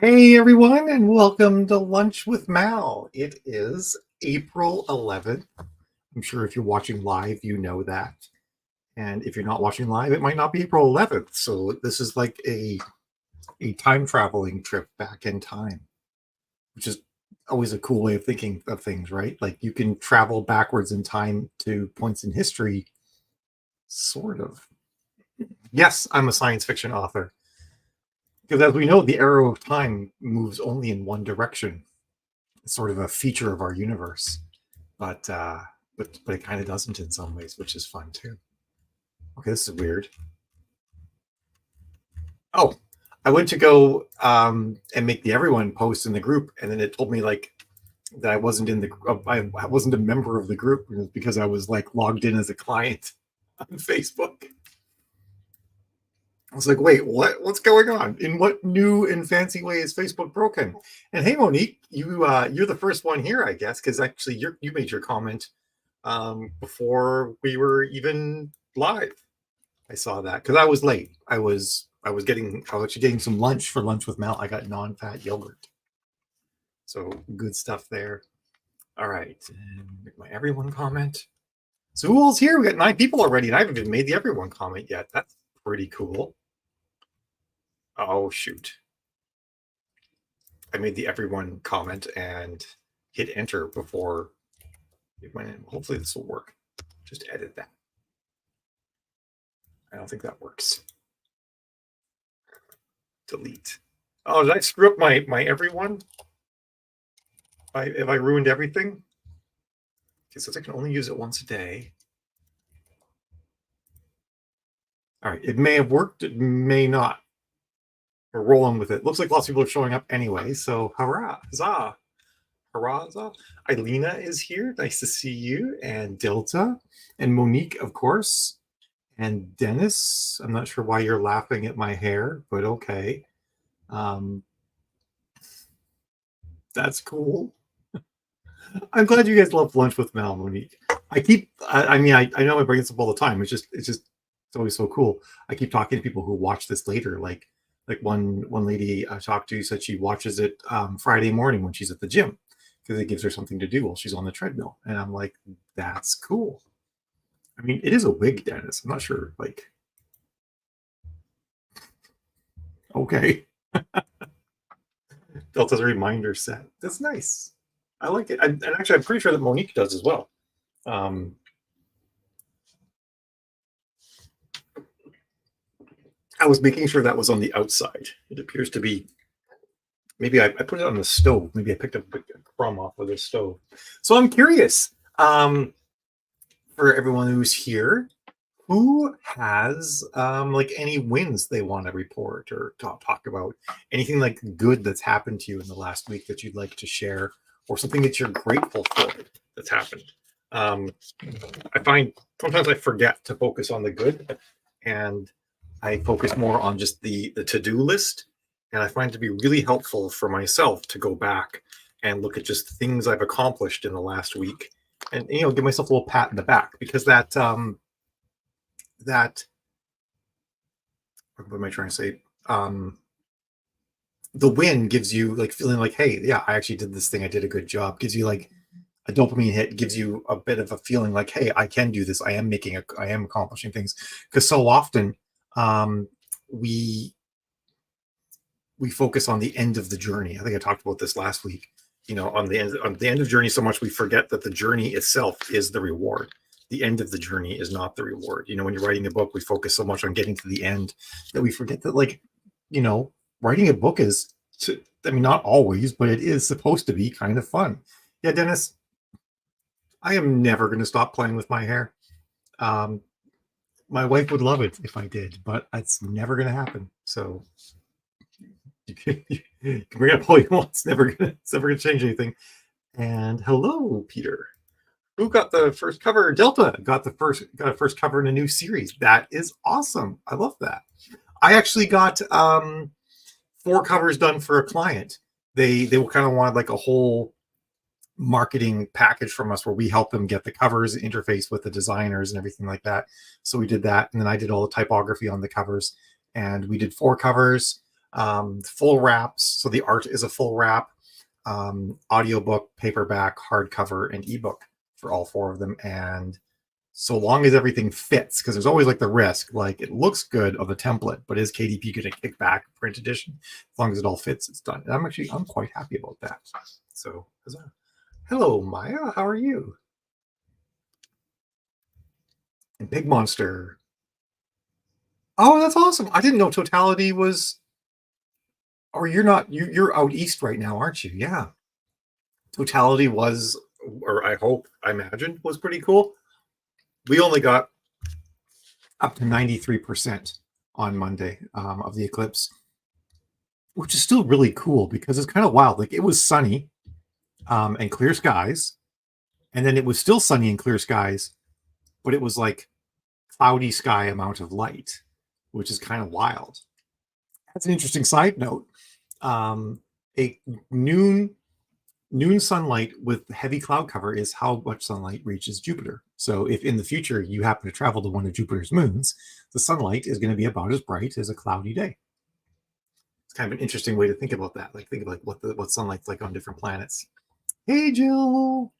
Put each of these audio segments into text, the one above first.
Hey everyone, and welcome to Lunch with Mal. It is April 11th. I'm sure if you're watching live, you know that. And if you're not watching live, it might not be April 11th. So this is like a time traveling trip back in time, which is always a cool way of thinking of things, right? Like you can travel backwards in time to points in history, sort of. Yes, I'm a science fiction author. Because as we know, the arrow of time moves only in one direction. Sort of a feature of our universe, but but it kind of doesn't in some ways, which is fun too. Okay, this is weird. Oh, I went to go and make the everyone post in the group, and then it told me like that I wasn't in the I wasn't a member of the group because I was like logged in as a client on Facebook. I was like, wait, what? What's going on? In what new and fancy way is Facebook broken? And hey, Monique, you're the first one here, I guess, because actually you made your comment before we were even live. I saw that because I was late. I was actually getting some lunch for lunch with Mel. I got non-fat yogurt, so good stuff there. All right, and my everyone comment. So who else here? We got 9 people already, and I haven't even made the everyone comment yet. That's pretty cool. Oh shoot! I made the everyone comment and hit enter before it went in. Hopefully this will work. Just edit that. I don't think that works. Delete. Oh, did I screw up my everyone? Have I ruined everything? Okay, since I can only use it once a day. All right, it may have worked, it may not. We're rolling with it. Looks like lots of people are showing up anyway, so hurrah, huzzah, hurrah, huzzah. Eilina is here, nice to see you, and Delta, and Monique, of course, and Dennis. I'm not sure why you're laughing at my hair, but okay. Um, that's cool. I'm glad you guys love lunch with Mel, Monique. I know I bring this up all the time. It's always so cool. I keep talking to people who watch this later. Like one lady I talked to said she watches it Friday morning when she's at the gym because it gives her something to do while she's on the treadmill. And I'm like, that's cool. I mean, it is a wig, Dennis. I'm not sure. Like, okay, Delta's a reminder set. That's nice. I like it. And actually, I'm pretty sure that Monique does as well. Um, I was making sure that was on the outside. It appears to be. Maybe I put it on the stove. Maybe I picked up a crumb off of the stove. So I'm curious for everyone who's here, who has like any wins they want to report or talk about, anything like good that's happened to you in the last week that you'd like to share, or something that you're grateful for that's happened. Um, I find sometimes I forget to focus on the good, and I focus more on just the to-do list. And I find it to be really helpful for myself to go back and look at just things I've accomplished in the last week, and give myself a little pat in the back, because that what am I trying to say? The win gives you like feeling like, hey, yeah, I actually did this thing. I did a good job. Gives you like a dopamine hit, gives you a bit of a feeling like, hey, I can do this. I am accomplishing things. Because so often we we focus on the end of the journey. I think I talked about this last week. On the end of journey, so much we forget that the journey itself is the reward. The end of the journey is not the reward. When you're writing a book, we focus so much on getting to the end that we forget that, like, writing a book is, I mean, not always, but it is supposed to be kind of fun. Yeah, Dennis, I am never going to stop playing with my hair. Um, my wife would love it if I did, but it's never going to happen. So you can bring it up all you want. It's never gonna change anything. And hello, Peter. Who got the first cover? Delta got a first cover in a new series. That is awesome. I love that. I actually got 4 covers done for a client. They kind of wanted like a whole marketing package from us where we help them get the covers, interface with the designers and everything like that. So we did that, and then I did all the typography on the covers, and we did 4 covers. Full wraps. So the art is a full wrap. Audiobook, paperback, hardcover, and ebook for all four of them. And so long as everything fits, because there's always like the risk, like it looks good on the template, but is KDP going to kick back print edition? As long as it all fits, it's done. And I'm quite happy about that. So, hello, Maya. How are you? And Pig Monster. Oh, that's awesome. I didn't know Totality was. Or you're not. You're out east right now, aren't you? Yeah. Totality was, or I hope, I imagine, was pretty cool. We only got up to 93% on Monday of the eclipse, which is still really cool because it's kind of wild. Like it was sunny and clear skies, and then it was still sunny and clear skies, but it was like cloudy sky amount of light, which is kind of wild. That's an interesting side note. A noon sunlight with heavy cloud cover is how much sunlight reaches Jupiter. So if in the future you happen to travel to one of Jupiter's moons, the sunlight is going to be about as bright as a cloudy day. It's kind of an interesting way to think about that. Like think of like what sunlight's like on different planets. Hey Jill,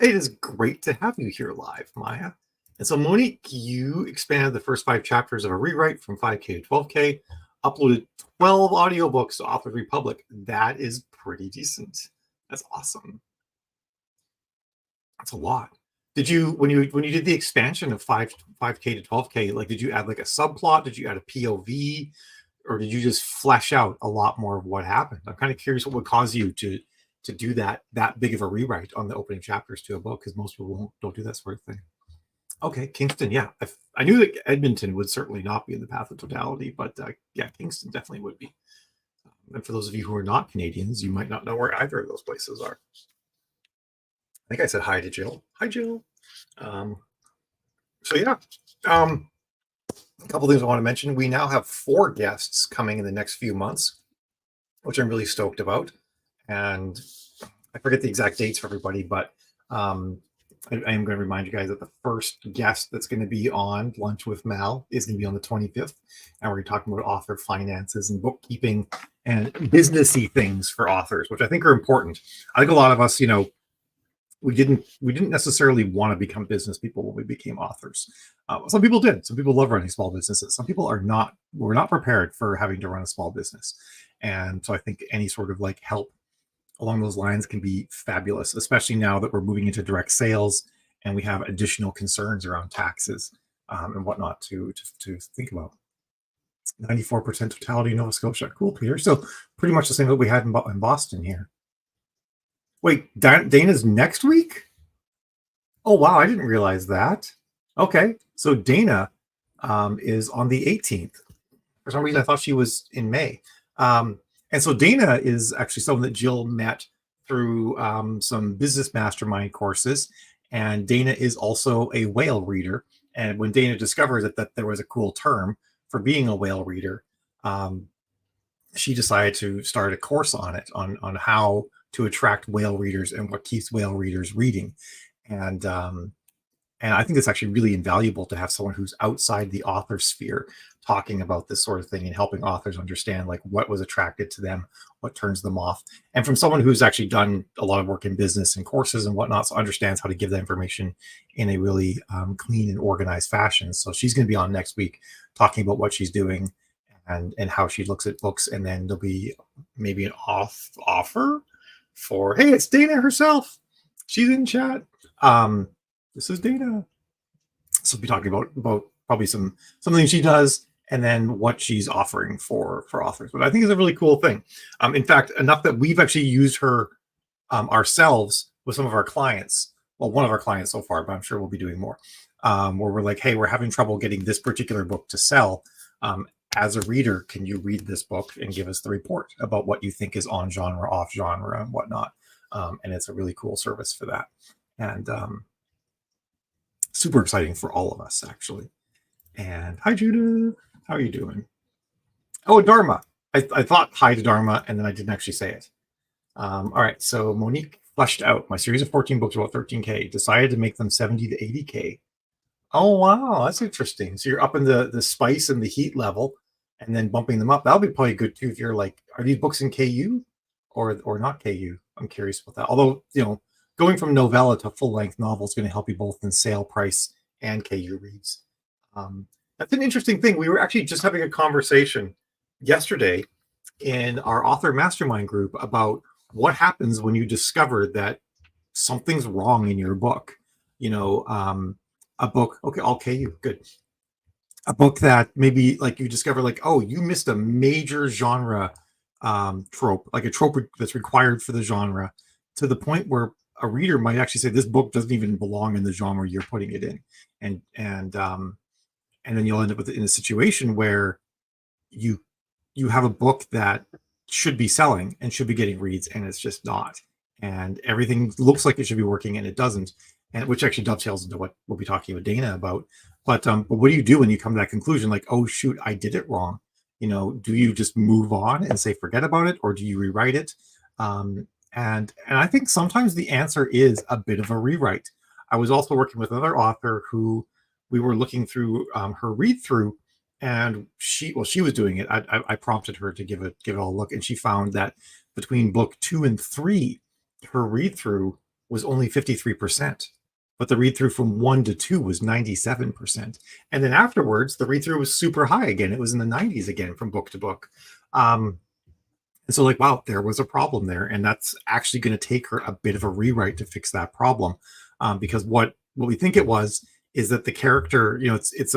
it is great to have you here live, Maya. And so Monique, you expanded the first 5 chapters of a rewrite from 5K to 12K, uploaded 12 audiobooks to Author Republic. That is pretty decent. That's awesome. That's a lot. Did you when you did the expansion of 5K to 12K, like did you add like a subplot? Did you add a POV? Or did you just flesh out a lot more of what happened? I'm kind of curious what would cause you to do that big of a rewrite on the opening chapters to a book, because most people don't do that sort of thing. Okay, Kingston, yeah. I knew that Edmonton would certainly not be in the path of totality, but yeah, Kingston definitely would be. And for those of you who are not Canadians, you might not know where either of those places are. I think I said hi to Jill. Hi, Jill. So yeah, a couple things I want to mention. We now have 4 guests coming in the next few months, which I'm really stoked about. And I forget the exact dates for everybody, but I am going to remind you guys that the first guest that's going to be on Lunch with Mal is going to be on the 25th. And we're talking about author finances and bookkeeping and businessy things for authors, which I think are important. I think a lot of us, we didn't necessarily want to become business people when we became authors. Some people did. Some people love running small businesses. Some people were not prepared for having to run a small business. And so I think any sort of like help along those lines can be fabulous, especially now that we're moving into direct sales and we have additional concerns around taxes and whatnot to think about. 94% totality in Nova Scotia. Cool, Peter. So pretty much the same that we had in Boston here. Wait, Dana's next week? Oh, wow. I didn't realize that. Okay. So Dana is on the 18th. For some reason, I thought she was in May. And so Dana is actually someone that Jill met through some business mastermind courses. And Dana is also a whale reader. And when Dana discovered that there was a cool term for being a whale reader, she decided to start a course on it, on how to attract whale readers and what keeps whale readers reading. And I think it's actually really invaluable to have someone who's outside the author sphere talking about this sort of thing and helping authors understand like what was attracted to them, what turns them off. And from someone who's actually done a lot of work in business and courses and whatnot, so understands how to give that information in a really clean and organized fashion. So she's going to be on next week talking about what she's doing and how she looks at books. And then there'll be maybe an offer for, hey, it's Dana herself. She's in chat. This is Dana. So we'll be talking about probably something she does and then what she's offering for authors. But I think it's a really cool thing. In fact, enough that we've actually used her ourselves with some of our clients. Well, one of our clients so far, but I'm sure we'll be doing more. Where we're like, hey, we're having trouble getting this particular book to sell. As a reader, can you read this book and give us the report about what you think is on genre, off genre, and whatnot? And it's a really cool service for that. And super exciting for all of us, actually. And hi, Judah. How are you doing? Oh, Dharma. I thought hi to Dharma, and then I didn't actually say it. All right. So Monique fleshed out my series of 14 books about 13K, decided to make them 70 to 80K. Oh, wow. That's interesting. So you're up in the spice and the heat level, and then bumping them up. That'll be probably good too if you're like, are these books in KU or not KU? I'm curious about that. Although, going from novella to full length novel is going to help you both in sale price and KU reads. That's an interesting thing. We were actually just having a conversation yesterday in our author mastermind group about what happens when you discover that something's wrong in your book. A book, okay, all KU, good. A book that maybe like you discover like, oh, you missed a major genre trope, like a trope that's required for the genre, to the point where a reader might actually say this book doesn't even belong in the genre you're putting it in, and then you'll end up in a situation where you have a book that should be selling and should be getting reads, and it's just not, and everything looks like it should be working and it doesn't, and which actually dovetails into what we'll be talking with Dana about. But what do you do when you come to that conclusion, like, oh shoot, I did it wrong? Do you just move on and say forget about it, or do you rewrite it? And I think sometimes the answer is a bit of a rewrite. I was also working with another author who we were looking through her read through, and she was doing it. I prompted her to give it all a look, and she found that between book 2 and 3, her read through was only 53%, but the read through from 1 to 2 was 97%, and then afterwards the read through was super high again. It was in the 90s again from book to book. And so, like, wow, there was a problem there, and that's actually going to take her a bit of a rewrite to fix that problem, because what we think it was is that the character, it's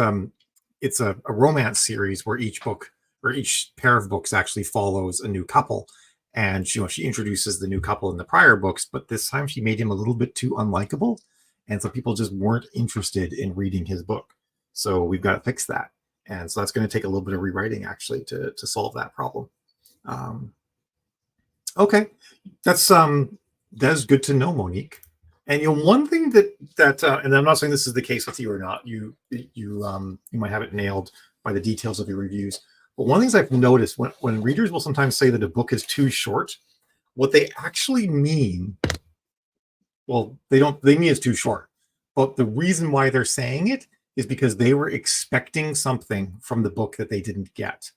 a romance series where each book or each pair of books actually follows a new couple, and she introduces the new couple in the prior books, but this time she made him a little bit too unlikable, and so people just weren't interested in reading his book. So we've got to fix that, and so that's going to take a little bit of rewriting actually to solve that problem. Okay, that's good to know, Monique. And one thing that and I'm not saying this is the case with you or not. You might have it nailed by the details of your reviews. But one of the things I've noticed when readers will sometimes say that a book is too short, what they actually mean, well, they mean it's too short. But the reason why they're saying it is because they were expecting something from the book that they didn't get.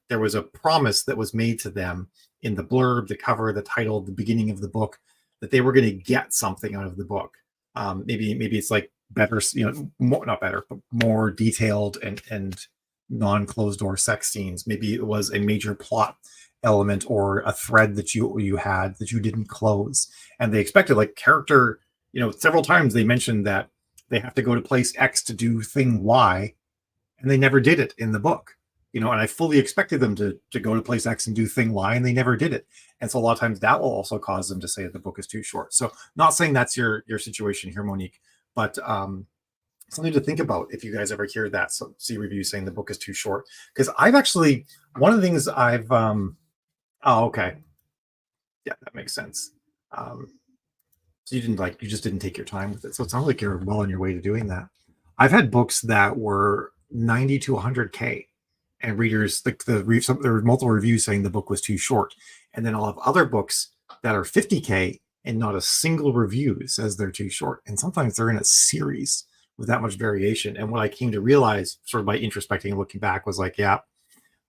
There was a promise that was made to them in the blurb, the cover, the title, the beginning of the book, that they were going to get something out of the book. Maybe it's like better, not better, but more detailed and non-closed door sex scenes. Maybe it was a major plot element or a thread that you had that you didn't close, and they expected like character. Several times they mentioned that they have to go to place X to do thing Y, and they never did it in the book. And I fully expected them to go to place X and do thing Y, and they never did it. And so a lot of times that will also cause them to say that the book is too short. So not saying that's your situation here, Monique, but something to think about if you guys ever hear that. So see reviews saying the book is too short. Because I've actually, one of the things I've, oh, okay. Yeah, that makes sense. So you just didn't take your time with it. So it sounds like you're well on your way to doing that. I've had books that were 90 to 100K. And readers, there were multiple reviews saying the book was too short. And then I'll have other books that are 50K and not a single review says they're too short. And sometimes they're in a series with that much variation. And what I came to realize sort of by introspecting and looking back was like, yeah,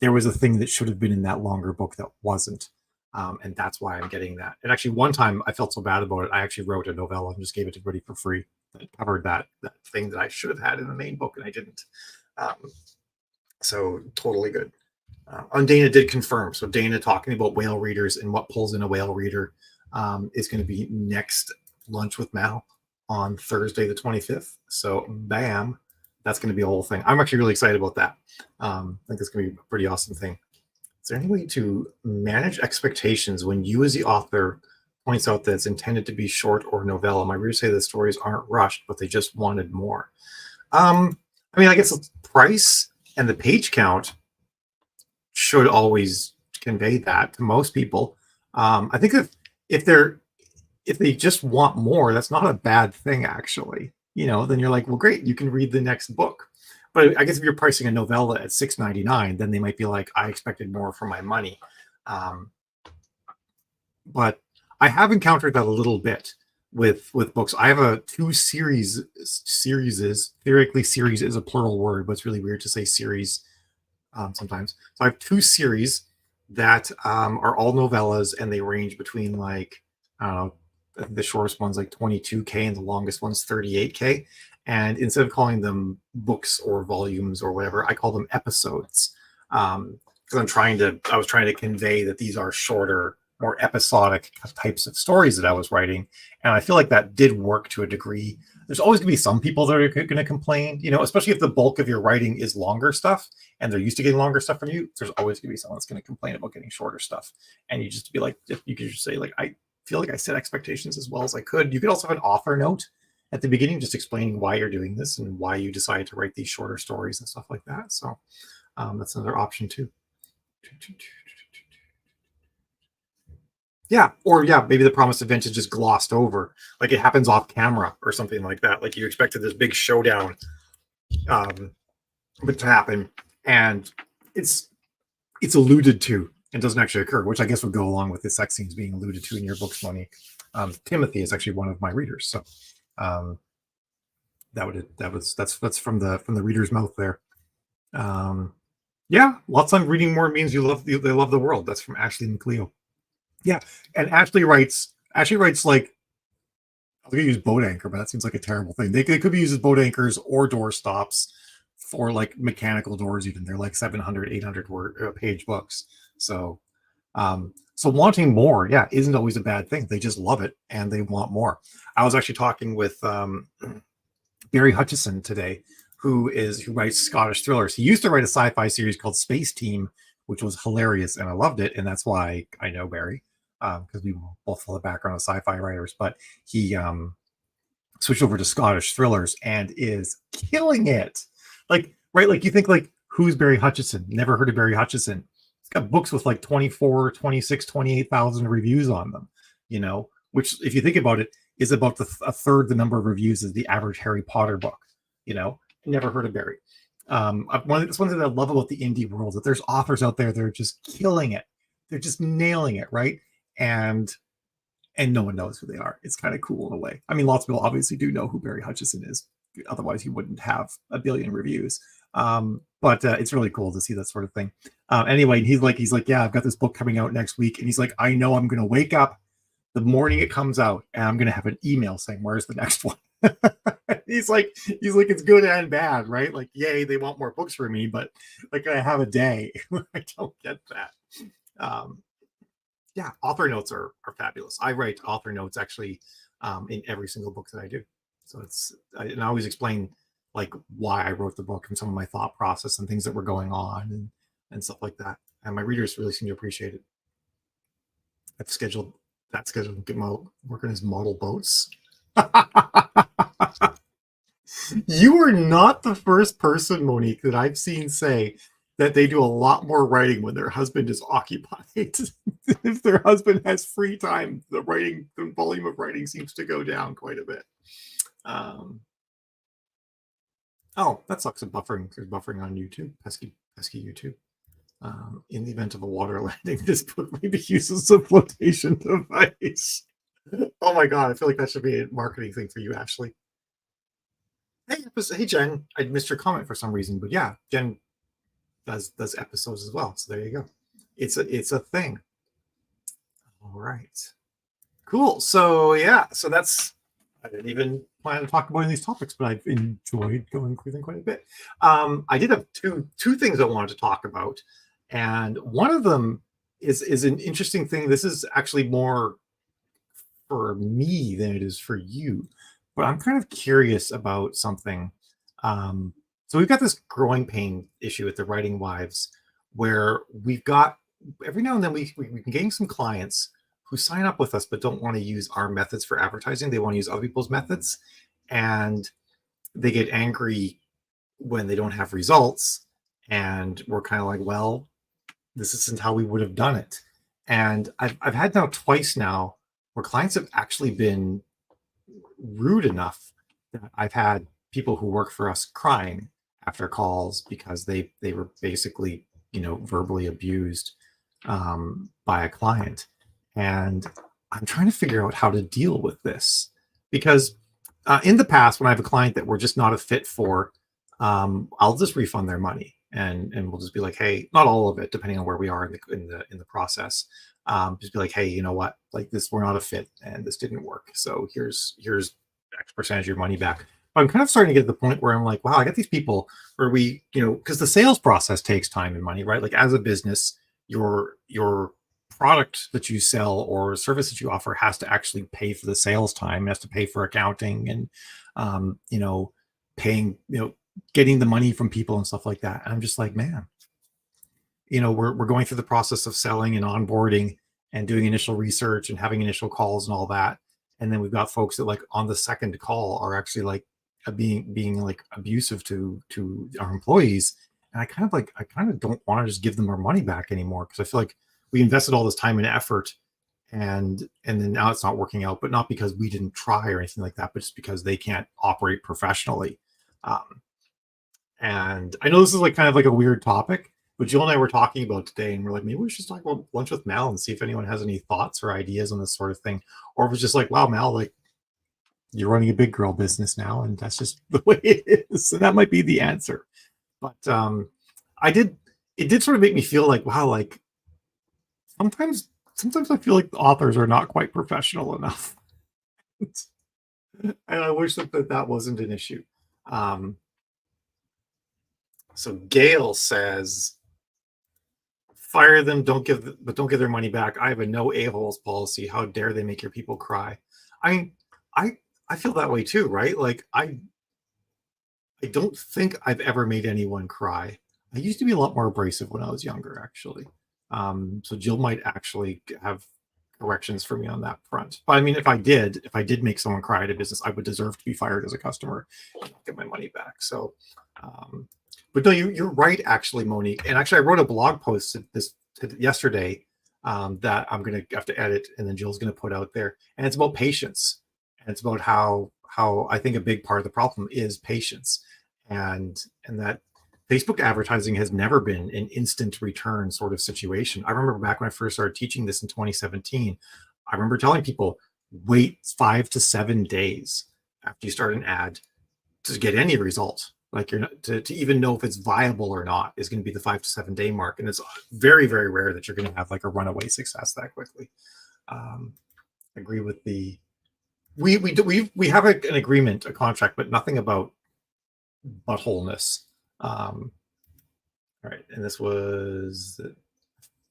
there was a thing that should have been in that longer book that wasn't. And that's why I'm getting that. And actually one time I felt so bad about it, I actually wrote a novella and just gave it to everybody for free that covered that thing that I should have had in the main book and I didn't. So totally good. And Dana did confirm. So Dana talking about whale readers and what pulls in a whale reader is going to be next Lunch with Mal on Thursday the 25th. So bam, that's going to be a whole thing. I'm actually really excited about that. I think it's going to be a pretty awesome thing. Is there any way to manage expectations when you as the author points out that it's intended to be short or novella? My readers say the stories aren't rushed, but they just wanted more. I guess the price and the page count should always convey that to most people. I think if they just want more, that's not a bad thing, actually. Then you're like, well, great, you can read the next book. But I guess if you're pricing a novella at $6.99, then they might be like, I expected more for my money. But I have encountered that a little bit with books. I have a 2 series. Theoretically, series is a plural word, but it's really weird to say series sometimes. So I have two series that are all novellas, and they range between like, I don't know, the shortest one's like 22K and the longest one's 38K. And instead of calling them books or volumes or whatever, I call them episodes. Because I was trying to convey that these are shorter, more episodic types of stories that I was writing. And I feel like that did work to a degree. There's always going to be some people that are going to complain, especially if the bulk of your writing is longer stuff and they're used to getting longer stuff from you. There's always going to be someone that's going to complain about getting shorter stuff. And you just be like, you could just say, like, I feel like I set expectations as well as I could. You could also have an author note at the beginning, just explaining why you're doing this and why you decided to write these shorter stories and stuff like that. So that's another option too. Yeah, or yeah, maybe the promised event is just glossed over, like it happens off camera or something like that. Like you expected this big showdown to happen, and it's alluded to and doesn't actually occur, which I guess would go along with the sex scenes being alluded to in your books, Monique. Timothy is actually one of my readers, so that's from the reader's mouth there. Yeah, lots of reading more means they love the world. That's from Ashley and Cleo. Yeah, and Ashley writes like, I was gonna use boat anchor, but that seems like a terrible thing. They could be used as boat anchors or door stops for like mechanical doors. Even they're like 700, 800 word page books. So, so wanting more, yeah, isn't always a bad thing. They just love it and they want more. I was actually talking with Barry Hutchison today, who writes Scottish thrillers. He used to write a sci-fi series called Space Team, which was hilarious, and I loved it, and that's why I know Barry, because we both have a background of sci-fi writers. But he switched over to Scottish thrillers and is killing it. Like, right, like you think like, who's Barry Hutchison? Never heard of Barry Hutchison. He's got books with like 24, 26, 28,000 reviews on them, which if you think about it, is about a third the number of reviews as the average Harry Potter book. Never heard of Barry. It's one thing that I love about the indie world, that there's authors out there that are just killing it. They're just nailing it, right? And no one knows who they are. It's kind of cool in a way. I mean, lots of people obviously do know who Barry Hutchison is. Otherwise, he wouldn't have a billion reviews. But it's really cool to see that sort of thing. Anyway, he's like, yeah, I've got this book coming out next week. And he's like, I know I'm going to wake up the morning it comes out and I'm going to have an email saying, where's the next one? he's like, it's good and bad, right? Like, yay, they want more books for me, but like, I have a day where I don't get that. Yeah, author notes are fabulous. I write author notes actually in every single book that I do. So and I always explain like why I wrote the book and some of my thought process and things that were going on and stuff like that. And my readers really seem to appreciate it. I've scheduled to get my work on his model boats. You are not the first person, Monique, that I've seen say that they do a lot more writing when their husband is occupied. If their husband has free time, the volume of writing seems to go down quite a bit. Oh, that sucks. There's buffering on YouTube. Pesky YouTube. In the event of a water landing, this book maybe uses a flotation device. Oh my god, I feel like that should be a marketing thing for you, Ashley. Hey Jen, I missed your comment for some reason, but yeah, Jen does episodes as well. So there you go. It's a thing. All right, cool. So yeah, so I didn't even plan to talk about any of these topics, but I've enjoyed going through them quite a bit. I did have two things I wanted to talk about, and one of them is an interesting thing. This is actually more for me than it is for you, but I'm kind of curious about something. So we've got this growing pain issue at the Writing Wives, where we've got every now and then we've been getting some clients who sign up with us but don't want to use our methods for advertising. They want to use other people's methods, and they get angry when they don't have results. And we're kind of like, well, this isn't how we would have done it. And I've had now twice now where clients have actually been rude enough that I've had people who work for us crying after calls because they were basically, verbally abused by a client. And I'm trying to figure out how to deal with this, because in the past, when I have a client that we're just not a fit for, I'll just refund their money and we'll just be like, hey, not all of it, depending on where we are in the process. Just be like, hey, you know what, like this, we're not a fit, and this didn't work. So here's X percentage of your money back. But I'm kind of starting to get to the point where I'm like, wow, I got these people where we, because the sales process takes time and money, right? Like as a business, your product that you sell or service that you offer has to actually pay for the sales time, has to pay for accounting and paying, getting the money from people and stuff like that. And I'm just like, man, we're going through the process of selling and onboarding and doing initial research and having initial calls and all that. And then we've got folks that like on the second call are actually like being like abusive to our employees. And I kind of don't want to just give them our money back anymore, because I feel like we invested all this time and effort, and then now it's not working out, but not because we didn't try or anything like that, but just because they can't operate professionally. Um, and I know this is like kind of like a weird topic, but Jill and I were talking about today, and we're like, maybe we should just talk about lunch with Mal and see if anyone has any thoughts or ideas on this sort of thing. Or if it's just like, wow, Mal, like you're running a big girl business now, and that's just the way it is. So that might be the answer. But I did, it did sort of make me feel like, wow, like sometimes I feel like the authors are not quite professional enough. And I wish that wasn't an issue. Um, so Gail says, fire them, don't give their money back. I have a no a-holes policy. How dare they make your people cry? I mean, I feel that way too, right? Like I don't think I've ever made anyone cry. I used to be a lot more abrasive when I was younger, actually. So Jill might actually have corrections for me on that front. But I mean, if I did make someone cry at a business, I would deserve to be fired as a customer and get my money back. So, but no, you're right, actually, Monique. And actually, I wrote a blog post yesterday that I'm going to have to edit, and then Jill's going to put out there. And it's about patience, and it's about how I think a big part of the problem is patience, and that Facebook advertising has never been an instant return sort of situation. I remember back when I first started teaching this in 2017, I remember telling people, wait 5 to 7 days after you start an ad to get any result. Like you're not, to even know if it's viable or not is going to be the 5 to 7 day mark. And it's very, very rare that you're going to have like a runaway success that quickly. Agree with the, we have an agreement, a contract, but nothing about buttholeness. All right, and this was, I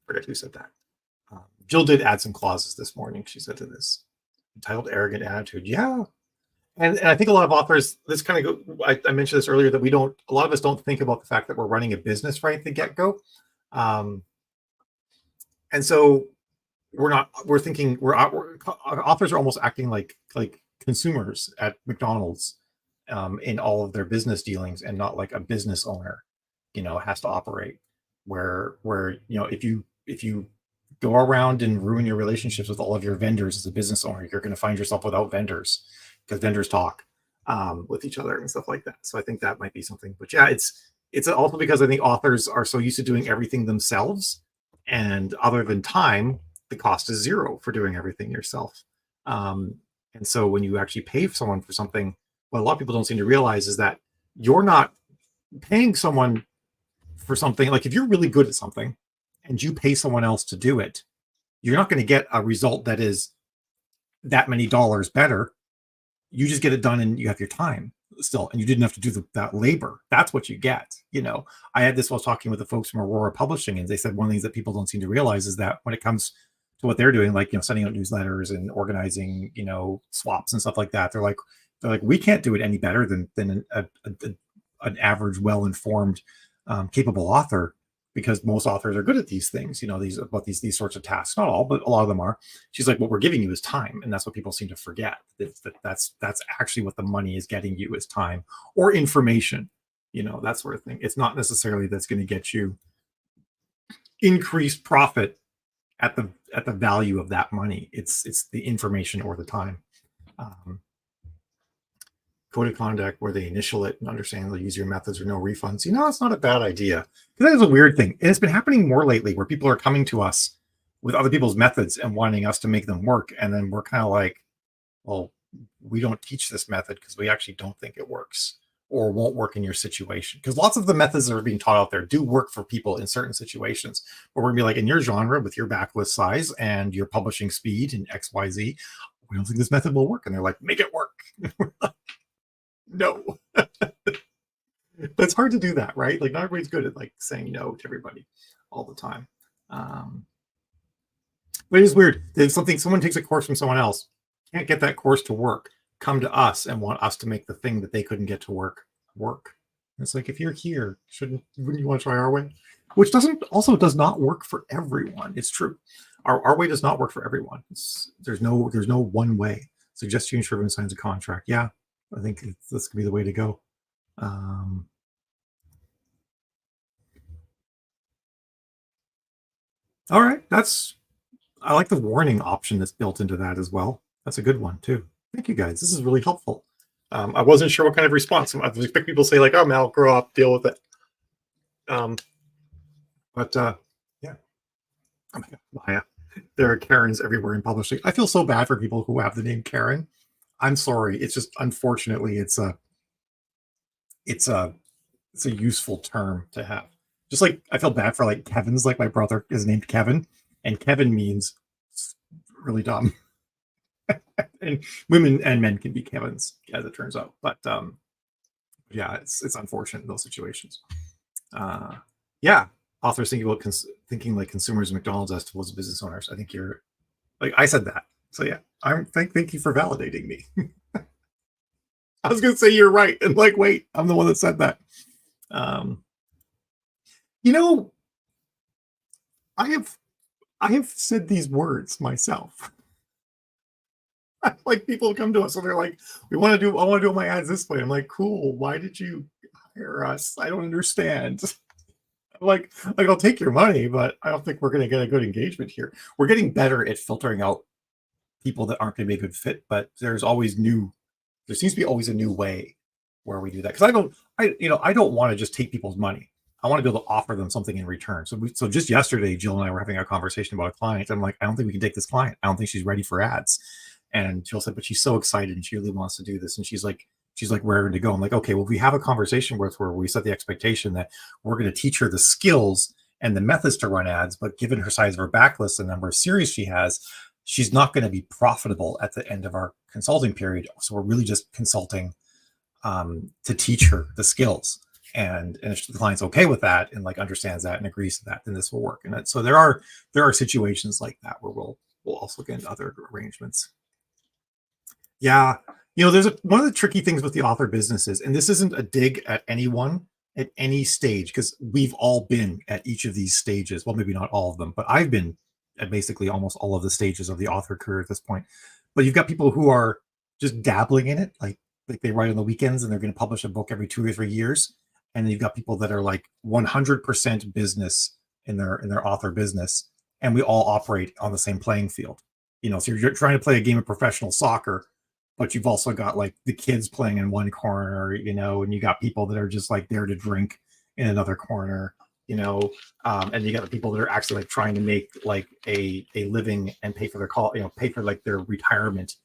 forget who said that. Jill did add some clauses this morning. She said to this, entitled arrogant attitude. Yeah, and I think a lot of authors, this kind of I mentioned this earlier, that a lot of us don't think about the fact that we're running a business right at the get-go. And so we're thinking, authors are almost acting like consumers at McDonald's in all of their business dealings, and not like a business owner, has to operate. Where if you go around and ruin your relationships with all of your vendors as a business owner, you're going to find yourself without vendors, because vendors talk with each other and stuff like that. So I think that might be something. But yeah, it's also because I think authors are so used to doing everything themselves, and other than time, the cost is zero for doing everything yourself. And so when you actually pay someone for something, what a lot of people don't seem to realize is that you're not paying someone for something. Like if you're really good at something and you pay someone else to do it, you're not going to get a result that is that many dollars better. You just get it done and you have your time still, and you didn't have to do that labor. That's what you get. I had this while talking with the folks from Aurora Publishing, and they said one of the things that people don't seem to realize is that when it comes to what they're doing, like sending out newsletters and organizing swaps and stuff like that, they're like we can't do it any better than an average, well-informed, capable author, because most authors are good at these things, these sorts of tasks. Not all, but a lot of them are. She's like, what we're giving you is time, and that's what people seem to forget. That's actually what the money is getting you, is time or information, that sort of thing. It's not necessarily that's going to get you increased profit at the value of that money. It's the information or the time. Code of conduct where they initial it and understand they'll use your methods or no refunds. It's not a bad idea. Because that is a weird thing. And it's been happening more lately, where people are coming to us with other people's methods and wanting us to make them work. And then we're kind of like, well, we don't teach this method because we actually don't think it works. or won't work in your situation. Because lots of the methods that are being taught out there do work for people in certain situations. But we're gonna be like, in your genre, with your backlist size and your publishing speed and XYZ, we don't think this method will work. And they're like, make it work. No. But it's hard to do that, right? Like, not everybody's good at like saying no to everybody all the time. But it is weird. If someone takes a course from someone else, can't get that course to work, come to us and want us to make the thing that they couldn't get to work. It's like, if you're here, wouldn't you want to try our way? Which does not work for everyone. It's true. Our way does not work for everyone. There's no one way. Suggest you ensure everyone signs a contract. Yeah, I think this could be the way to go. All right, I like the warning option that's built into that as well. That's a good one too. Thank you guys. This is really helpful. I wasn't sure what kind of response. I expect people to say like, "Oh, Mel, grow up, deal with it." But yeah. Oh my God, Maya. There are Karens everywhere in publishing. I feel so bad for people who have the name Karen. I'm sorry. It's just, unfortunately, it's a useful term to have. Just like I feel bad for like Kevin's, like my brother is named Kevin, and Kevin means really dumb. And women and men can be Kevins, as it turns out. But yeah, it's unfortunate in those situations. Yeah, authors thinking like consumers of McDonald's as opposed to business owners. I think you're like, I said that. So yeah, thank you for validating me. I was gonna say you're right, and like, wait, I'm the one that said that. You know, I have said these words myself. Like, people come to us and they're like, I want to do my ads this way. I'm like, cool. Why did you hire us? I don't understand. like I'll take your money, but I don't think we're going to get a good engagement here. We're getting better at filtering out people that aren't going to be a good fit, but there seems to be always a new way where we do that. Because I don't want to just take people's money. I want to be able to offer them something in return. So just yesterday, Jill and I were having a conversation about a client. I'm like, I don't think we can take this client. I don't think she's ready for ads. And Jill said, but she's so excited and she really wants to do this. And she's like raring to go. I'm like, okay, well, if we have a conversation where we set the expectation that we're going to teach her the skills and the methods to run ads, but given her size of her backlist, the number of series she has, she's not going to be profitable at the end of our consulting period. So we're really just consulting to teach her the skills. And if the client's okay with that and like understands that and agrees to that, then this will work. And so there are situations like that where we'll also get into other arrangements. Yeah, there's one of the tricky things with the author businesses, and this isn't a dig at anyone at any stage, because we've all been at each of these stages. Well, maybe not all of them, but I've been at basically almost all of the stages of the author career at this point. But you've got people who are just dabbling in it, like they write on the weekends and they're going to publish a book every 2 or 3 years. And then you've got people that are like 100% business in their author business, and we all operate on the same playing field. So you're trying to play a game of professional soccer, but you've also got like the kids playing in one corner, and you got people that are just like there to drink in another corner, and you got the people that are actually like trying to make like a living and pay for their pay for like their retirement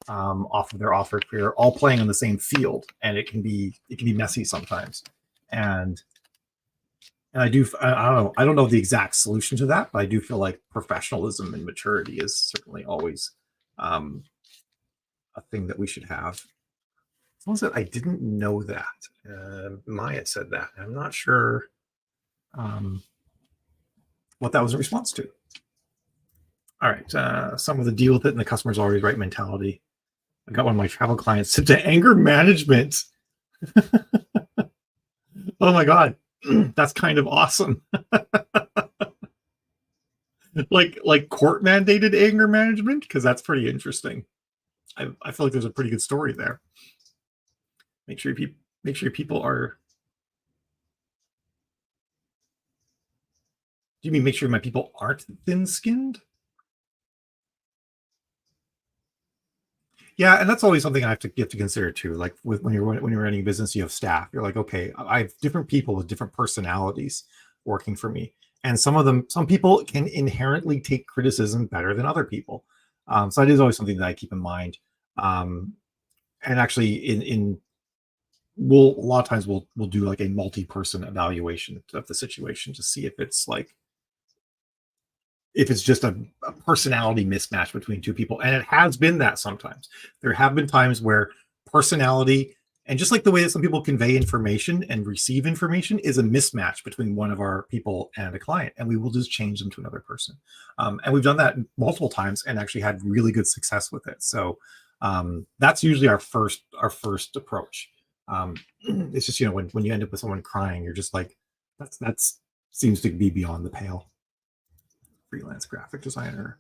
off of their author career, all playing on the same field, and it can be messy sometimes. And I don't know the exact solution to that, but I do feel like professionalism and maturity is certainly always a thing that we should have. Someone said, I didn't know that. Maya said that. I'm not sure what that was in response to. All right. Some of the deal with it and the customer's always right mentality. I got one of my travel clients sent to anger management. Oh my God. That's kind of awesome. like court mandated anger management, because that's pretty interesting. I feel like there's a pretty good story there. Make sure your people are. Do you mean make sure my people aren't thin-skinned? Yeah, and that's always something you have to consider too. Like when you're running a business, you have staff. You're like, okay, I have different people with different personalities working for me, and some people can inherently take criticism better than other people. So that is always something that I keep in mind. And actually, in we'll a lot of times we'll do like a multi-person evaluation of the situation to see if it's like if it's just a personality mismatch between two people. And it has been that sometimes. There have been times where personality and just like the way that some people convey information and receive information is a mismatch between one of our people and a client, and we will just change them to another person. And we've done that multiple times and actually had really good success with it. So that's usually our first approach. It's just when you end up with someone crying, you're just like that's seems to be beyond the pale. Freelance graphic designer.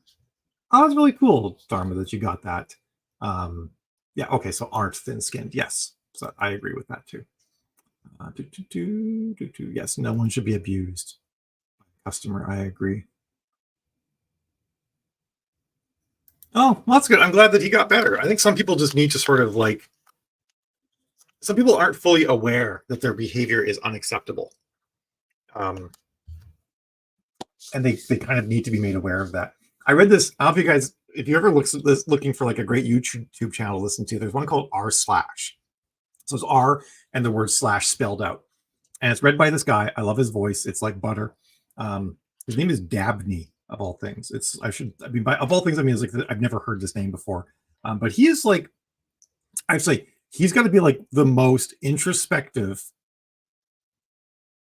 Oh, it's really cool, Dharma, that you got that. Yeah, okay, so aren't thin-skinned. Yes, so I agree with that too. Yes, no one should be abused. Customer, I agree. Oh, well, that's good. I'm glad that he got better. I think some people just need to sort of like, some people aren't fully aware that their behavior is unacceptable. Um, and they kind of need to be made aware of that. I read this. I don't know if you guys, if you ever looking for like a great YouTube channel to listen to, there's one called R slash. So it's R and the word slash spelled out, and it's read by this guy. I love his voice. It's like butter. His name is Dabney of all things. I mean, of all things, I mean, it's like I've never heard this name before. But he is like, I'd say he's got to be like the most introspective,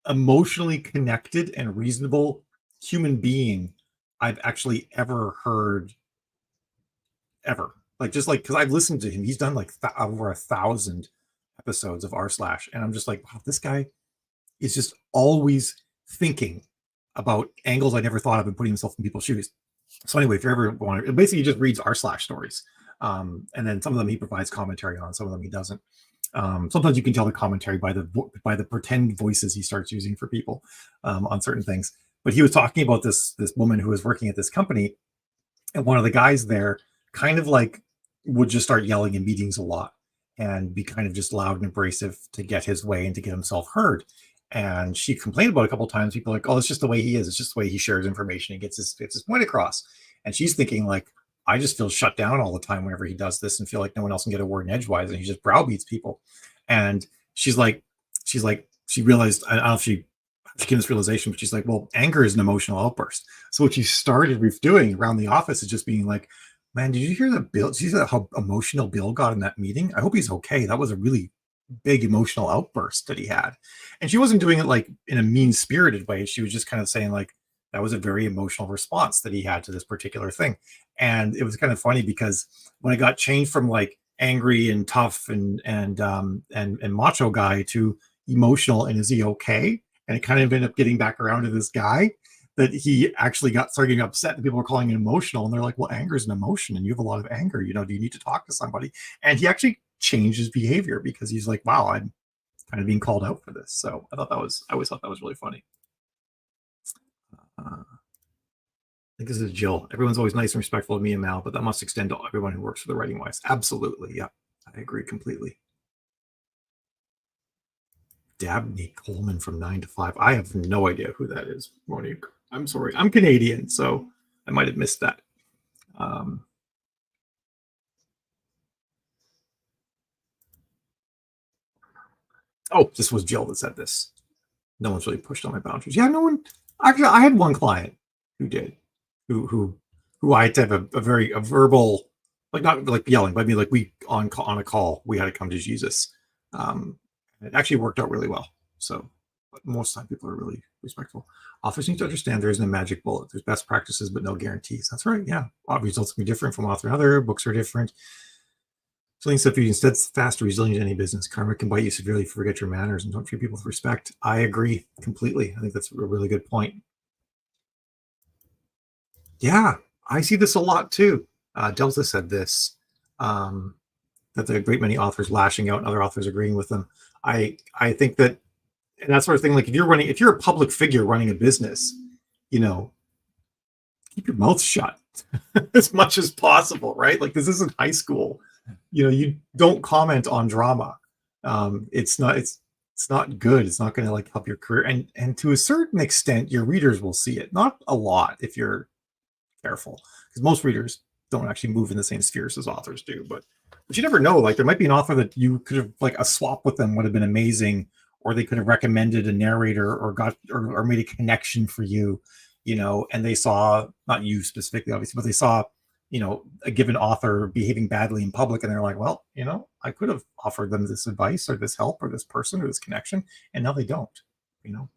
emotionally connected, and reasonable human being I've actually ever heard ever. Like just like because I've listened to him, he's done like over 1,000 episodes of R slash, and I'm just like, wow, this guy is just always thinking about angles I never thought of and putting himself in people's shoes. So anyway, if you ever want to, basically he just reads R slash stories, and then some of them he provides commentary on, some of them he doesn't. Sometimes you can tell the commentary by the pretend voices he starts using for people on certain things. But he was talking about this woman who was working at this company, and one of the guys there kind of like would just start yelling in meetings a lot and be kind of just loud and abrasive to get his way and to get himself heard. And she complained about it a couple of times. People are like, oh, it's just the way he is. It's just the way he shares information. He gets his point across. And she's thinking like, I just feel shut down all the time whenever he does this and feel like no one else can get a word in edgewise. And he just browbeats people. And she's like, she realized, I don't know if she came to this realization, but she's like, well, anger is an emotional outburst. So what she started doing around the office is just being like, man, did you hear that Bill? Did you see how emotional Bill got in that meeting? I hope he's okay. That was a really big emotional outburst that he had. And she wasn't doing it like in a mean spirited way. She was just kind of saying like, that was a very emotional response that he had to this particular thing. And it was kind of funny because when I got changed from like angry and tough and macho guy to emotional and is he okay? And it kind of ended up getting back around to this guy that he actually started getting upset and people were calling it emotional. And they're like, well, anger is an emotion and you have a lot of anger. Do you need to talk to somebody? And he actually changed his behavior because he's like, wow, I'm kind of being called out for this. So I always thought that was really funny. I think this is Jill. Everyone's always nice and respectful of me and Mal, but that must extend to everyone who works for the Writing Wise. Absolutely. Yeah, I agree completely. Dabney Coleman from 9 to 5. I have no idea who that is, Monique. I'm sorry. I'm Canadian, so I might have missed that. Oh, this was Jill that said this. No one's really pushed on my boundaries. Yeah, no one. Actually, I had one client who did, who I had to have a verbal, like not like yelling, but I mean like we on a call we had to come to Jesus. It actually worked out really well. So, but most time people are really respectful. Authors need to understand there isn't a magic bullet. There's best practices, but no guarantees. That's right. Yeah, results can be different from author to other. Books are different. Something said, if you instead fast, resilient in any business, karma can bite you severely if you forget your manners and don't treat people with respect. I agree completely. I think that's a really good point. Yeah, I see this a lot too. Delta said this, that there are a great many authors lashing out and other authors agreeing with them. I think that, and that sort of thing, like if you're a public figure running a business, keep your mouth shut as much as possible, right? Like this isn't high school. You don't comment on drama. It's not good. It's not going to like help your career. And to a certain extent, your readers will see it. Not a lot if you're careful, because most readers don't actually move in the same spheres as authors do. But you never know. Like there might be an author that you could have like a swap with them would have been amazing, or they could have recommended a narrator or got or made a connection for you, and they saw not you specifically, obviously, but they saw a given author behaving badly in public, and they're like, well, I could have offered them this advice or this help or this person or this connection, and now they don't,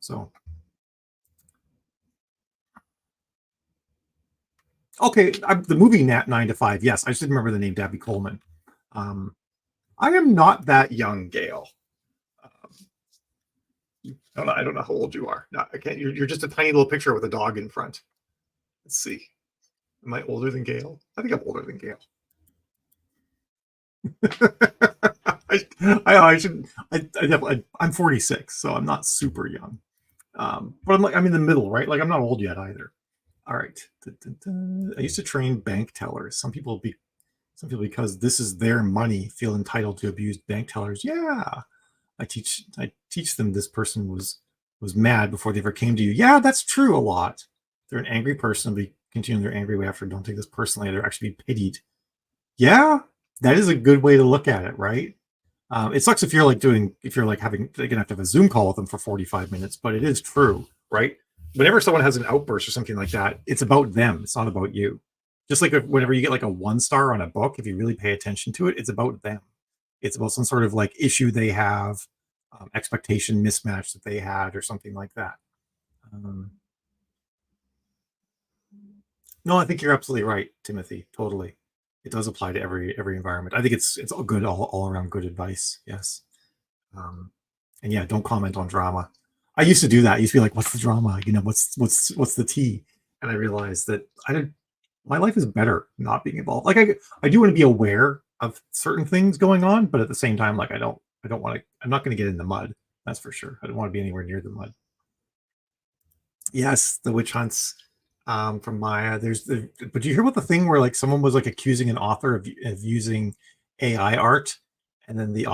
so. Okay, the movie Nat 9 to 5. Yes, I just didn't remember the name. Dabby Coleman. I am not that young, Gail. I don't know how old you are. No, I can't. You're just a tiny little picture with a dog in front. Let's see. Am I older than Gail? I think I'm older than Gail. I should. I'm 46, so I'm not super young. But I'm in the middle, right? Like I'm not old yet either. All right. I used to train bank tellers. Some people because this is their money feel entitled to abuse bank tellers. Yeah. I teach them this person was mad before they ever came to you. Yeah, that's true a lot. They're an angry person, but continue their angry way after. Don't take this personally. They're actually pitied. Yeah, that is a good way to look at it, right? It sucks if you're gonna have to have a Zoom call with them for 45 minutes, but it is true, right? Whenever someone has an outburst or something like that, it's about them. It's not about you. Just like whenever you get like a 1 star on a book, if you really pay attention to it, it's about them. It's about some sort of like issue they have, expectation mismatch that they had, or something like that. No, I think you're absolutely right, Timothy. Totally, it does apply to every environment. I think it's all good, all around good advice. Yes, and yeah, don't comment on drama. I used to do that. I used to be like, "What's the drama? What's the tea?" And I realized that my life is better not being involved. Like I do want to be aware of certain things going on, but at the same time, like I don't want to. I'm not going to get in the mud. That's for sure. I don't want to be anywhere near the mud. Yes, the witch hunts from Maya. But do you hear about the thing where like someone was like accusing an author of using AI art, and then they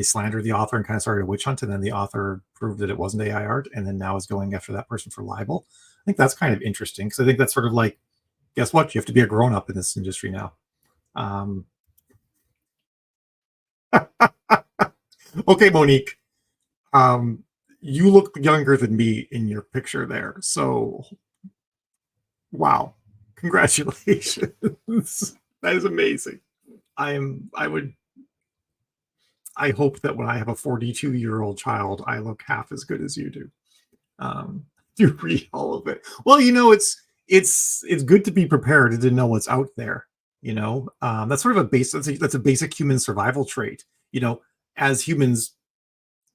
slandered the author and kind of started a witch hunt, and then the author proved that it wasn't AI art, and then now is going after that person for libel. I think that's kind of interesting because I think that's sort of like, guess what? You have to be a grown up in this industry now. Okay, Monique. You look younger than me in your picture there. So, wow. Congratulations. That is amazing. I hope that when I have a 42-year-old child, I look half as good as you do. To read all of it. Well, it's good to be prepared and to know what's out there. That's sort of that's a basic human survival trait. As humans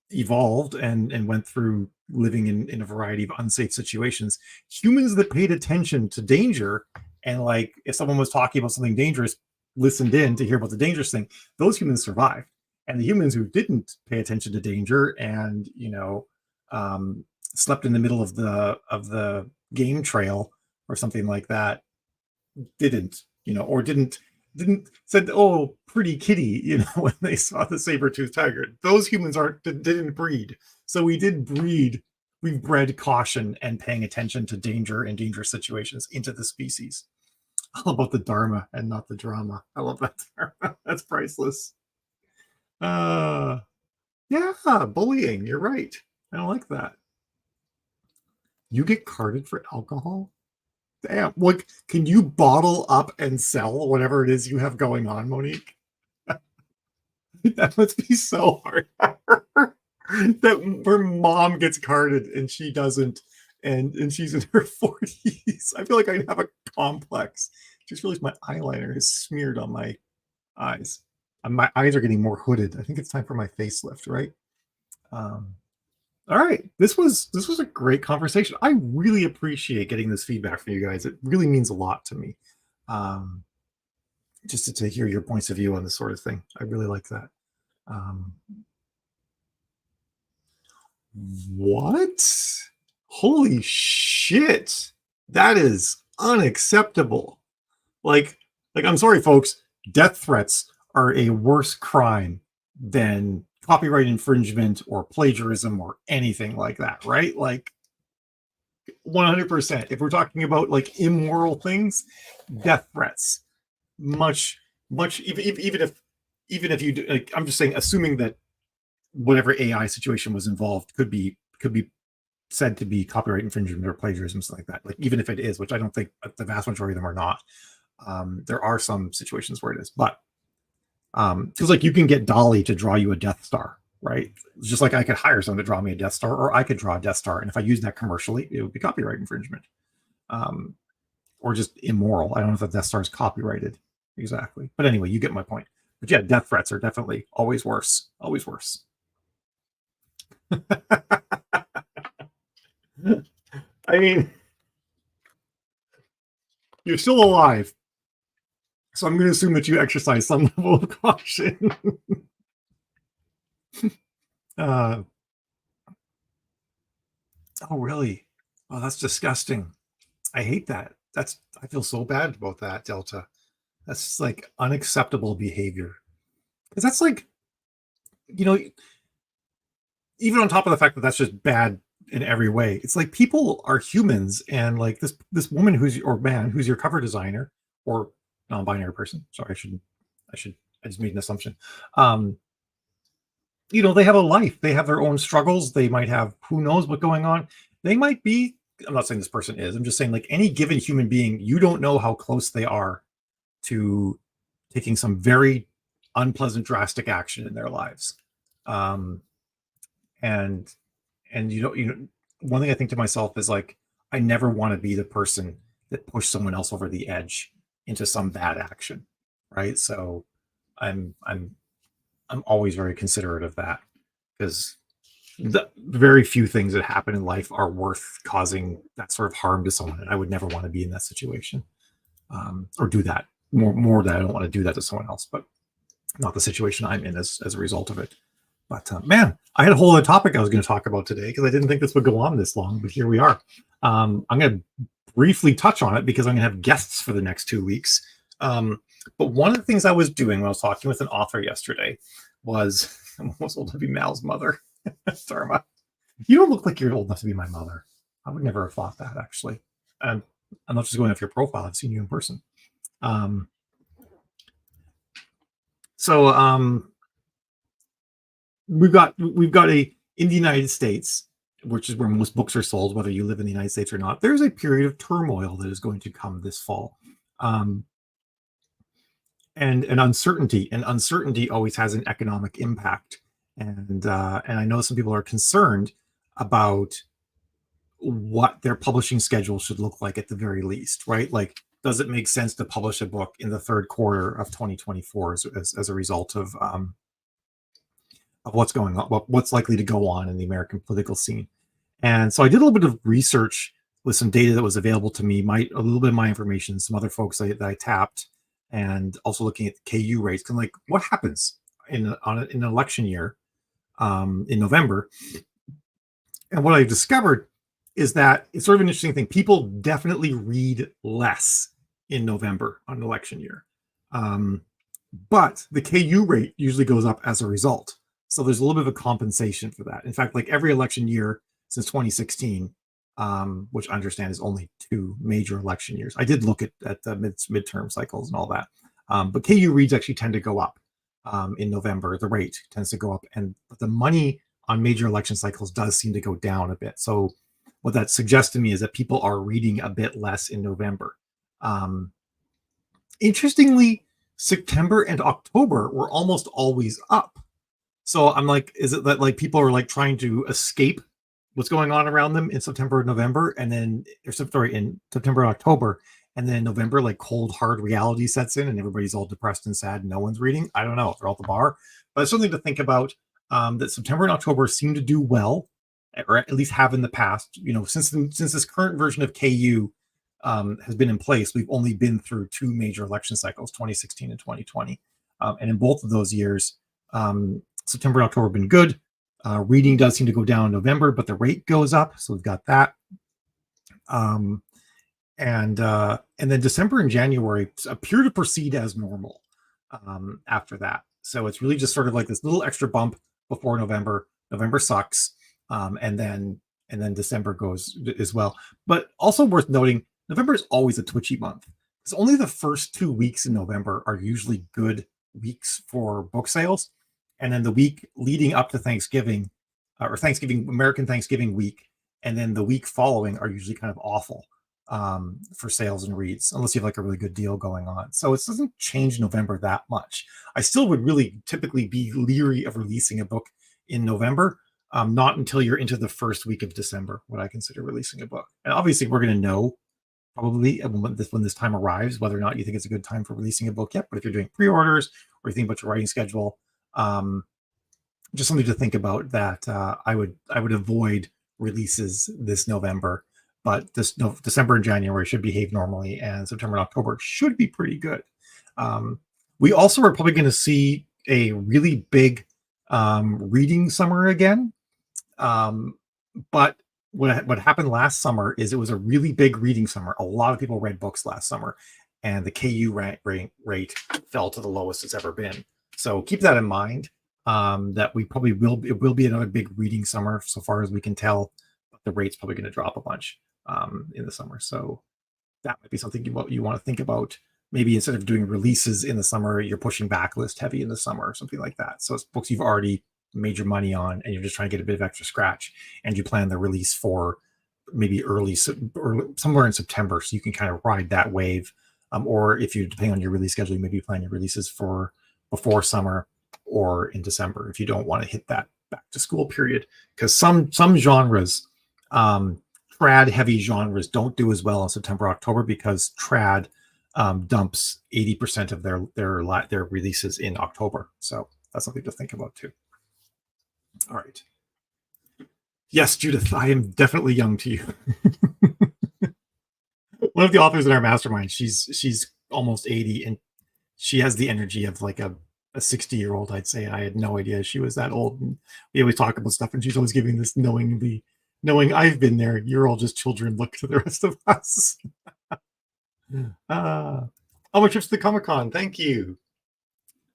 evolved and went through living in a variety of unsafe situations, humans that paid attention to danger, and like if someone was talking about something dangerous, listened in to hear about the dangerous thing, those humans survived. And the humans who didn't pay attention to danger and slept in the middle of the game trail or something like that didn't said, "Oh, pretty kitty," when they saw the saber-toothed tiger. Those humans didn't breed. So we did breed. We've bred caution and paying attention to danger and dangerous situations into the species. All about the dharma and not the drama. I love that dharma. That's priceless. Yeah, bullying. You're right. I don't like that. You get carded for alcohol? Damn. What, can you bottle up and sell whatever it is you have going on, Monique? That must be so hard. That her mom gets carded and she doesn't, and she's in her 40s. I feel like I have a complex. Just realized my eyeliner is smeared on my eyes. My eyes are getting more hooded. I think it's time for my facelift, right? All right, this was a great conversation. I really appreciate getting this feedback from you guys. It really means a lot to me. Just to hear your points of view on this sort of thing. I really like that. What? Holy shit. That is unacceptable. Like I'm sorry, folks. Death threats are a worse crime than copyright infringement or plagiarism or anything like that, right? Like 100%. If we're talking about like immoral things, death threats. much, much, even if you do, like, I'm just saying, assuming that whatever AI situation was involved could be said to be copyright infringement or plagiarism, something like that. Like, even if it is, which I don't think the vast majority of them are not. There are some situations where it is, but because like you can get Dolly to draw you a Death Star, right? Just like I could hire someone to draw me a Death Star, or I could draw a Death Star, and if I use that commercially, it would be copyright infringement, um, or just immoral. I don't know if the Death Star is copyrighted exactly, but anyway, you get my point. But yeah, death threats are definitely always worse, always worse. I mean, you're still alive, so I'm going to assume that you exercise some level of caution. uh, oh, really? Oh, that's disgusting. I hate that. I feel so bad about that, Delta. That's like unacceptable behavior. Because that's like, you know, even on top of the fact that that's just bad in every way, it's like people are humans, and like this woman or man who's your cover designer, or non-binary person. Sorry, I just made an assumption. Um, they have a life. They have their own struggles. They might have who knows what going on. They might be. I'm not saying this person is. I'm just saying, like, any given human being, you don't know how close they are to taking some very unpleasant, drastic action in their lives. Um, and one thing I think to myself is, like, I never want to be the person that pushed someone else over the edge into some bad action, right? So I'm always very considerate of that, because the very few things that happen in life are worth causing that sort of harm to someone, and I would never want to be in that situation, or do that. More that I don't want to do that to someone else, but not the situation I'm in as a result of it. But man, I had a whole other topic I was going to talk about today, because I didn't think this would go on this long, but here we are. I'm going to briefly touch on it because I'm going to have guests for the next 2 weeks. But one of the things I was doing when I was talking with an author yesterday was, I'm almost old to be Mal's mother. Dharma, you don't look like you're old enough to be my mother. I would never have thought that, actually. And I'm not just going off your profile. I've seen you in person. Um, so we've got in the United States, which is where most books are sold, whether you live in the United States or not. There's a period of turmoil that is going to come this fall. And uncertainty, always has an economic impact, and I know some people are concerned about what their publishing schedule should look like at the very least, right? Like, does it make sense to publish a book in the third quarter of 2024 as a result of what's going on, what's likely to go on in the American political scene? And so I did a little bit of research with some data that was available to me, a little bit of my information, some other folks that I tapped, and also looking at the KU rates. Kind of like, what happens in an election year in November? And what I've discovered is that it's sort of an interesting thing. People definitely read less in November on an election year, but the KU rate usually goes up as a result. So there's a little bit of a compensation for that. In fact, like every election year since 2016, which I understand is only 2 major election years. I did look at the midterm cycles and all that, but KU reads actually tend to go up in November. The rate tends to go up, and the money on major election cycles does seem to go down a bit. So what that suggests to me is that people are reading a bit less in November. Interestingly, September and October were almost always up. So I'm like, is it that like people are like trying to escape what's going on around them in September and November, and then in September and October, and then in November, like cold hard reality sets in and everybody's all depressed and sad and no one's reading? I don't know. They're all at the bar. But it's something to think about, that September and October seem to do well, or at least have in the past. Since this current version of KU has been in place, we've only been through 2 major election cycles, 2016 and 2020. And in both of those years, September and October have been good. Reading does seem to go down in November, but the rate goes up. So we've got that. And then December and January appear to proceed as normal after that. So it's really just sort of like this little extra bump before November. November sucks. And then December goes as well. But also worth noting, November is always a twitchy month. It's only the first 2 weeks in November are usually good weeks for book sales, and then the week leading up to Thanksgiving, or Thanksgiving, American Thanksgiving week, and then the week following are usually kind of awful for sales and reads, unless you have like a really good deal going on. So it doesn't change November that much. I still would really typically be leery of releasing a book in November. Not until you're into the first week of December would I consider releasing a book. And obviously, we're going to know probably when this time arrives whether or not you think it's a good time for releasing a book yet. But if you're doing pre-orders or you think about your writing schedule, just something to think about that I would avoid releases this November, but December and January should behave normally, and September and October should be pretty good. We also are probably going to see a really big reading summer again. But what happened last summer is it was a really big reading summer. A lot of people read books last summer, and the KU rate fell to the lowest it's ever been. So keep that in mind. That we probably it will be another big reading summer so far as we can tell, but the rate's probably going to drop a bunch in the summer. So that might be something you want to think about. Maybe instead of doing releases in the summer, you're pushing backlist heavy in the summer or something like that. So it's books you've already made your money on, and you're just trying to get a bit of extra scratch, and you plan the release for maybe early somewhere in September, so you can kind of ride that wave. Or if you, depending on your release schedule, maybe plan your releases for before summer or in December if you don't want to hit that back to school period, because some genres, trad heavy genres, don't do as well in September, October, because trad dumps 80% of their releases in October. So that's something to think about too. All right. Yes, Judith, I am definitely young to you. One of the authors in our mastermind, she's almost 80, and she has the energy of like a 60-year-old, I'd say. I had no idea she was that old. And we always talk about stuff, and she's always giving this knowing I've been there. You're all just children. Look to the rest of us. Oh, my trips to the Comic-Con. Thank you.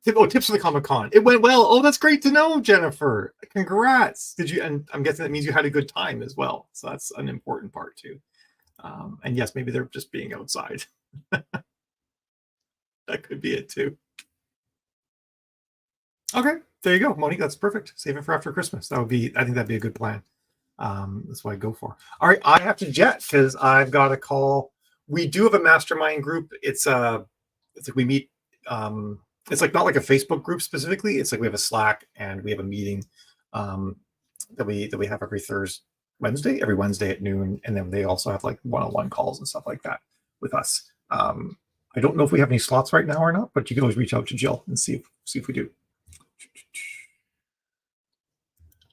Tips for the Comic-Con. It went well. Oh, that's great to know, Jennifer. Congrats. Did you? And I'm guessing that means you had a good time as well. So that's an important part too. And yes, maybe they're just being outside. That could be it too. Okay, there you go, Monique. That's perfect. Save it for after Christmas. I think that'd be a good plan. That's what I go for. All right, I have to jet because I've got a call. We do have a mastermind group. It's like we meet. It's like not like a Facebook group specifically. It's like we have a Slack, and we have a meeting that we have every Wednesday at noon, and then they also have like one-on-one calls and stuff like that with us. I don't know if we have any slots right now or not, but you can always reach out to Jill and see if we do.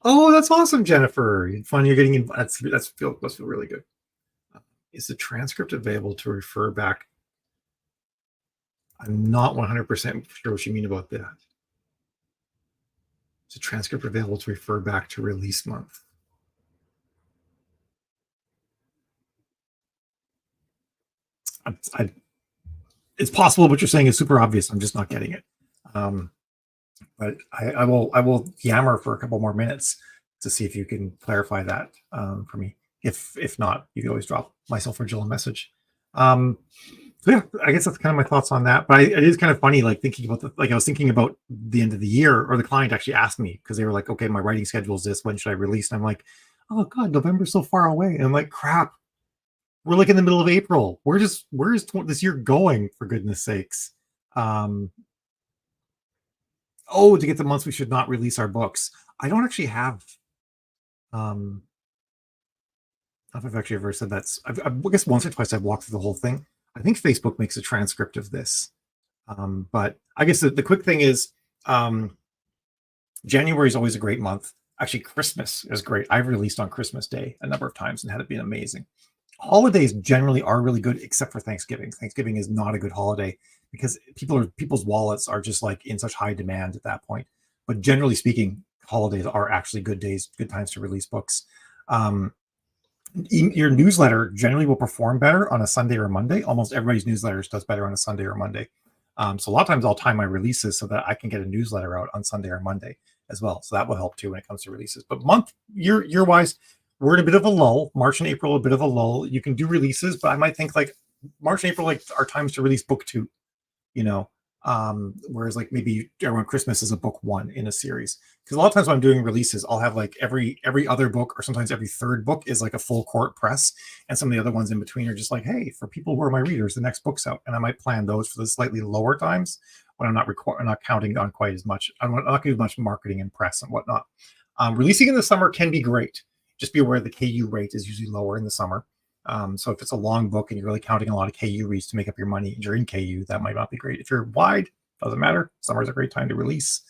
Oh, that's awesome, Jennifer. Fun you're getting in. Must feel really good. Is the transcript available to refer back? I'm not 100% sure what you mean about that. Is the transcript available to refer back to release month? It's possible what you're saying is super obvious. I'm just not getting it. But I will yammer for a couple more minutes to see if you can clarify that for me. If not, you can always drop myself or Jill a message. So yeah, I guess that's kind of my thoughts on that. But it is kind of funny, like thinking about I was thinking about the end of the year, or the client actually asked me because they were like, okay, my writing schedule is this. When should I release? And I'm like, oh God, November's so far away. And I'm like, crap, we're like in the middle of April. Where is this year going, for goodness sakes? To get the months we should not release our books. I don't actually have. I don't know if I've actually ever said that. I guess once or twice I've walked through the whole thing. I think Facebook makes a transcript of this. But I guess the quick thing is January is always a great month. Actually, Christmas is great. I've released on Christmas Day a number of times and had it been amazing. Holidays generally are really good, except for Thanksgiving. Thanksgiving is not a good holiday because people's wallets are just like in such high demand at that point. But generally speaking, holidays are actually good times to release books. Your newsletter generally will perform better on a Sunday or a Monday. Almost everybody's newsletters does better on a Sunday or a Monday. So a lot of times I'll time my releases so that I can get a newsletter out on Sunday or Monday as well. So that will help too when it comes to releases. But year wise, we're in a bit of a lull. March and April, a bit of a lull. You can do releases, but I might think like March and April like are times to release book 2, you know. Whereas like maybe around Christmas is a book 1 in a series. Because a lot of times when I'm doing releases, I'll have like every other book or sometimes every third book is like a full court press, and some of the other ones in between are just like, hey, for people who are my readers, the next book's out, and I might plan those for the slightly lower times when I'm not counting on quite as much. I'm not going to do much marketing and press and whatnot. Releasing in the summer can be great. Just be aware the KU rate is usually lower in the summer. So if it's a long book and you're really counting a lot of KU reads to make up your money and you're in KU, that might not be great. If you're wide, doesn't matter. Summer is a great time to release.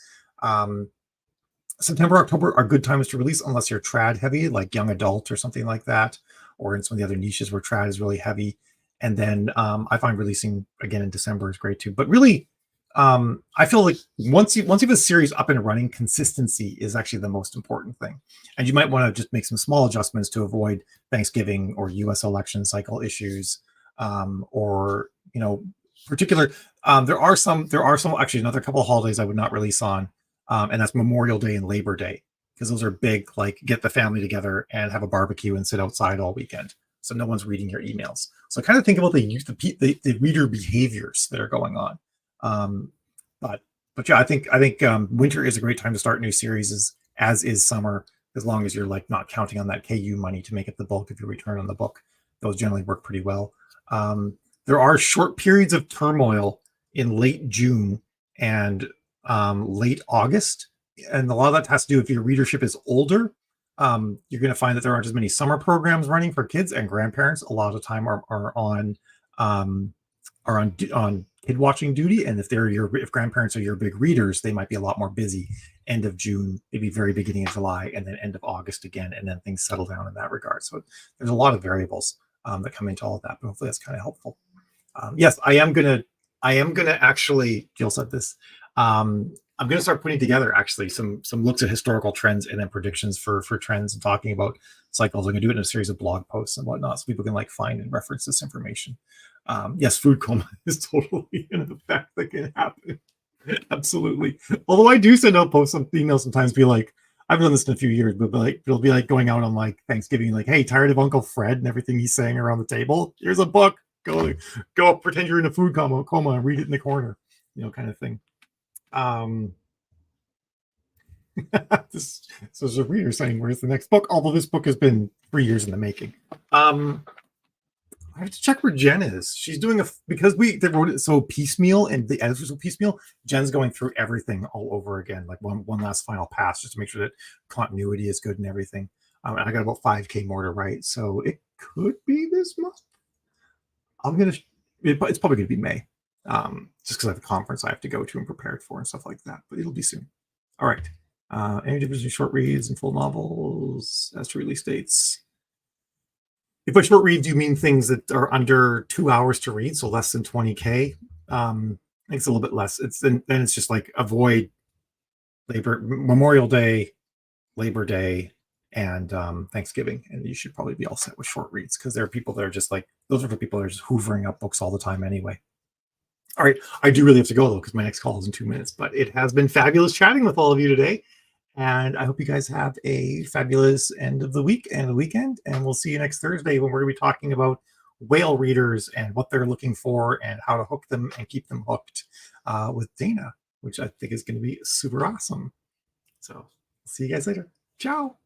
September, October are good times to release unless you're trad heavy, like young adult or something like that, or in some of the other niches where trad is really heavy. And then I find releasing again in December is great too. But really, I feel like once you have a series up and running, consistency is actually the most important thing. And you might want to just make some small adjustments to avoid Thanksgiving or U.S. election cycle issues, or particular. There are some actually another couple of holidays I would not release on, and that's Memorial Day and Labor Day, because those are big. Like get the family together and have a barbecue and sit outside all weekend, so no one's reading your emails. So kind of think about the reader behaviors that are going on. But yeah, I think winter is a great time to start new series, as is summer, as long as you're like not counting on that KU money to make up the bulk of your return on the book. Those generally work pretty well. There are short periods of turmoil in late June and late August, and a lot of that has to do if your readership is older. You're going to find that there aren't as many summer programs running for kids, and grandparents a lot of the time are on kid watching duty, and if grandparents are your big readers, they might be a lot more busy end of June, maybe very beginning of July, and then end of August again, and then things settle down in that regard. So there's a lot of variables that come into all of that, but hopefully that's kind of helpful. Yes, I am gonna actually, Jill said this. I'm gonna start putting together actually some looks at historical trends and then predictions for trends and talking about cycles. I'm gonna do it in a series of blog posts and whatnot, so people can like find and reference this information. Yes, food coma is totally an effect that can happen. Absolutely. Although I do send out emails sometimes, be like, I've done this in a few years, but like it'll be like going out on like Thanksgiving, like, hey, tired of Uncle Fred and everything he's saying around the table? Here's a book. Go pretend you're in a food coma and read it in the corner, kind of thing. So there's a reader saying, where's the next book? Although this book has been 3 years in the making. I have to check where Jen is. She's doing because they wrote it so piecemeal and the editors so piecemeal. Jen's going through everything all over again, like one last final pass, just to make sure that continuity is good and everything. And I got about 5K more to write, so it could be this month. It's probably gonna be May, just because I have a conference I have to go to and prepare for and stuff like that. But it'll be soon. All right. Any difference in short reads and full novels as to release dates? If by short reads you mean things that are under 2 hours to read, so less than 20K, I think it's a little bit less. Then it's just like avoid Memorial Day, Labor Day, and Thanksgiving, and you should probably be all set with short reads, because there are people that are just like, those are for people that are just hoovering up books all the time anyway. All right, I do really have to go though, because my next call is in 2 minutes, but it has been fabulous chatting with all of you today. And I hope you guys have a fabulous end of the week and the weekend. And we'll see you next Thursday when we're going to be talking about whale readers and what they're looking for and how to hook them and keep them hooked with Dana, which I think is going to be super awesome. So see you guys later. Ciao.